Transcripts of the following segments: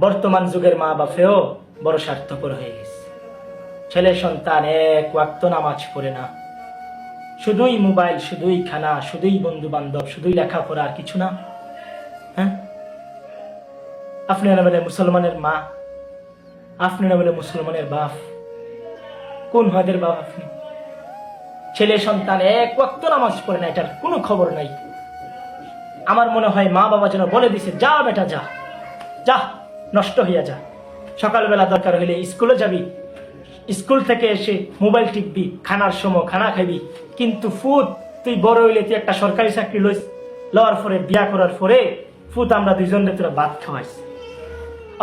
বর্তমান যুগের মা বাপেও বড় স্বার্থপর হয়ে গেছে। ছেলে সন্তান এক ওয়াক্ত নামাজ পড়ে না, শুধুই মোবাইল, শুধুই খানা, শুধুই বন্ধু বান্ধব, শুধুই লেখাপড়া, আর কিছু না। হ্যাঁ, আপনি না বলে মুসলমানের মা, আপনি না বলে মুসলমানের বাপ, কোন হদের বাপ আপনি? ছেলে সন্তান এক ওয়াক্ত নামাজ পড়ে না, এটার কোনো খবর নাই। আমার মনে হয় মা বাবা যেন বলে দিছে, যা বেটা যা, যা নষ্ট হইয়া যা, সকালবেলা দরকার হইলে স্কুলে যাবি, স্কুল থেকে এসে মোবাইল টিপবি, খানার সময় খানা খাবি, কিন্তু ফুত তুই বড় হইলে তুই একটা সরকারি চাকরি লওয়ার পরে বিয়া করার পরে ফুত আমরা দুইজন তোরা ভাত খাওয়াইস।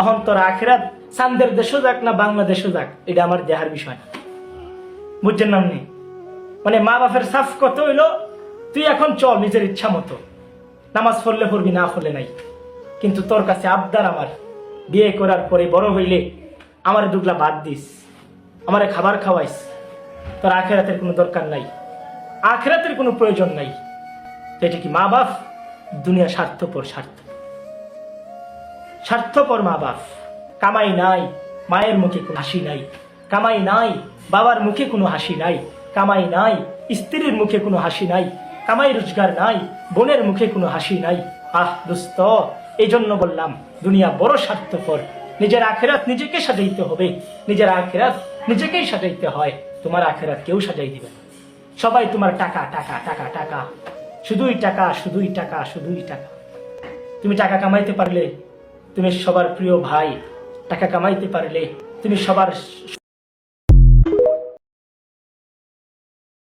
এখন তোর আখিরাত চান্দের দেশও যাক না বাংলাদেশও যাক, এটা আমার দেহার বিষয় না, বুঝছেন না? মানে মা বাপের সাফ কত হইলো, তুই এখন চল নিজের ইচ্ছা মতো, নামাজ পড়লে পড়বি, না পড়লে নাই, কিন্তু তোর কাছে আবদার আমার, বিয়ে করার পরে বড় হইলে আমার দুগলা ভাত দিস, আমারে খাবার খাওয়াইস। তোর আখেরাতের কোনো দরকার নাই, আখেরাতের কোনো প্রয়োজন নাই। এটা কি মা বাপ? দুনিয়া স্বার্থপর, স্বার্থপর মা বাপ। কামাই নাই, মায়ের মুখে কোনো হাসি নাই, কামাই নাই, বাবার মুখে কোনো হাসি নাই, কামাই নাই, স্ত্রীর মুখে কোনো হাসি নাই, কামাই রোজগার নাই, বোনের মুখে কোনো হাসি নাই। আহ দোস্ত, এই জন্য বললাম দুনিয়া বড় স্বার্থপর। নিজের আখেরাত নিজেকে সাজাইতে হবে, নিজের আখেরাত নিজেকেই সাজাইতে হয়, তোমার আখেরাত কেউ সাজাই দিবে না। সবাই তোমার টাকা টাকা টাকা টাকা, শুধুই টাকা, শুধুই টাকা, শুধুই টাকা। তুমি টাকা কামাইতে পারলে তুমি সবার প্রিয় ভাই, টাকা কামাইতে পারলে তুমি সবার